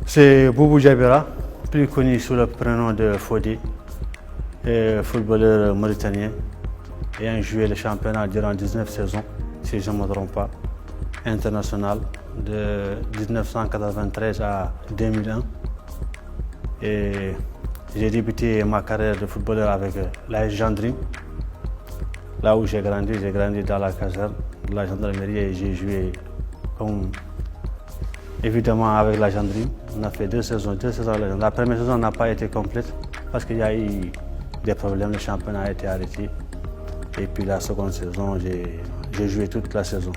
C'est Boubou Djabira, plus connu sous le prénom de Fodi, footballeur mauritanien, ayant joué le championnat durant 19 saisons, si je ne me trompe pas, international de 1993 à 2001. Et j'ai débuté ma carrière de footballeur avec l'AS Gendrim. Là où j'ai grandi dans la caserne de la gendarmerie et j'ai joué comme évidemment avec la Gendrim. On a fait deux saisons. La première saison n'a pas été complète parce qu'il y a eu des problèmes, le championnat a été arrêté. Et puis la seconde saison, j'ai joué toute la saison.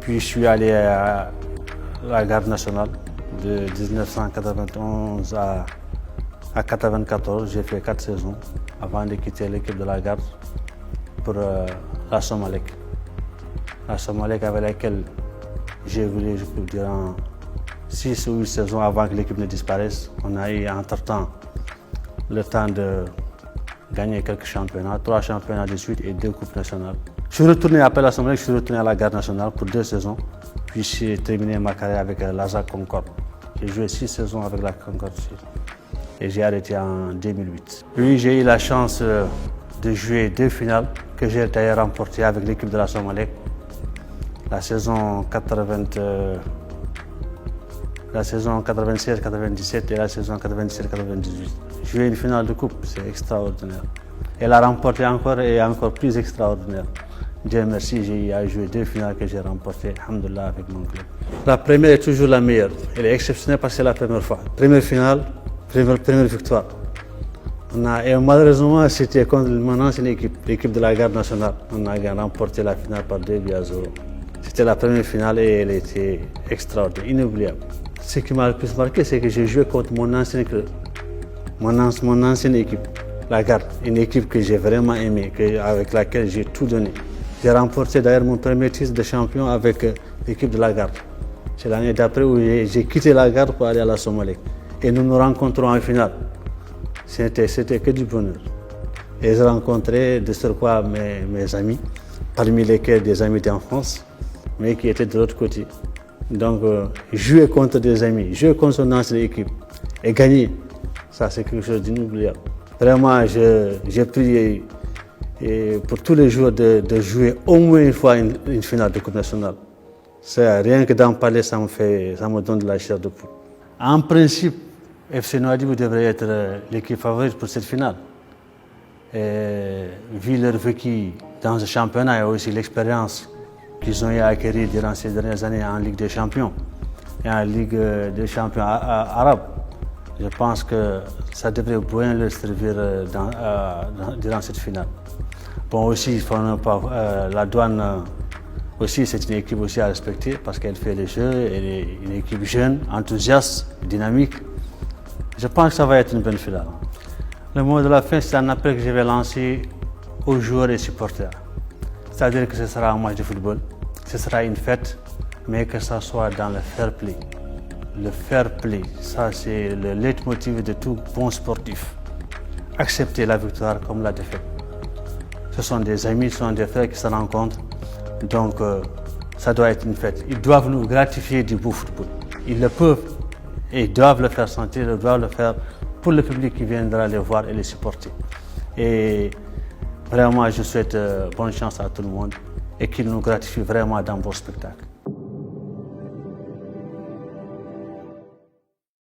Puis je suis allé à la garde nationale de 1991 à 1994. J'ai fait 4 saisons avant de quitter l'équipe de la garde pour la Somalek. La Somalek avec laquelle j'ai évolué durant 6 ou 8 saisons avant que l'équipe ne disparaisse. On a eu entre-temps le temps de gagner quelques championnats, 3 championnats de suite et 2 coupes nationales. Je suis retourné après la Somalek, je suis retourné à la garde nationale pour 2 saisons. Puis j'ai terminé ma carrière avec l'ASA Concorde. J'ai joué 6 saisons avec la Concorde et j'ai arrêté en 2008. Puis j'ai eu la chance de jouer 2 finales que j'ai d'ailleurs remportées avec l'équipe de la Somalek. La saison 96-97 et la saison 97-98. Jouer une finale de coupe, c'est extraordinaire. Et la remporter encore et encore plus extraordinaire. Dieu merci, j'ai eu à jouer 2 finales que j'ai remportées, alhamdoulilah, avec mon club. La première est toujours la meilleure. Elle est exceptionnelle parce que c'est la première fois. Première finale, première victoire. Et malheureusement, c'était contre mon ancienne équipe, l'équipe de la garde nationale. On a remporté la finale par 2-0. C'était la première finale et elle était extraordinaire, inoubliable. Ce qui m'a le plus marqué, c'est que j'ai joué contre mon ancienne club, mon ancienne équipe, la garde. Une équipe que j'ai vraiment aimée, avec laquelle j'ai tout donné. J'ai remporté d'ailleurs mon premier titre de champion avec l'équipe de la garde. C'est l'année d'après où j'ai quitté la garde pour aller à la Somalie. Et nous nous rencontrons en finale. C'était que du bonheur. Et j'ai rencontré de surcroît mes amis, parmi lesquels des amis d'enfance, mais qui étaient de l'autre côté. Donc, jouer contre des amis, jouer contre son ancienne équipe et gagner, ça c'est quelque chose d'inoubliable. Vraiment, j'ai prié pour tous les joueurs de jouer au moins une fois une finale de Coupe nationale. Rien que d'en parler, ça me donne de la chair de poule. En principe, FC Nouadhibou devrait être l'équipe favorite pour cette finale. Et, vu leur vécu dans ce championnat et aussi l'expérience qu'ils ont eu à acquérir durant ces dernières années en Ligue des Champions et en Ligue des Champions arabes, je pense que ça devrait bien leur servir durant cette finale. Bon, aussi, la Douane aussi, c'est une équipe aussi à respecter parce qu'elle fait les jeux, elle est une équipe jeune, enthousiaste, dynamique. Je pense que ça va être une bonne finale. Le mot de la fin, c'est un appel que je vais lancer aux joueurs et supporters. C'est-à-dire que ce sera un match de football, ce sera une fête, mais que ça soit dans le fair play. Le fair play, ça c'est le leitmotiv de tout bon sportif. Accepter la victoire comme la défaite. Ce sont des amis, ce sont des frères qui se rencontrent, donc ça doit être une fête. Ils doivent nous gratifier du beau football. Ils le peuvent et ils doivent le faire sentir, ils doivent le faire pour le public qui viendra les voir et les supporter. Et vraiment, je souhaite bonne chance à tout le monde et qu'il nous gratifie vraiment dans vos spectacles.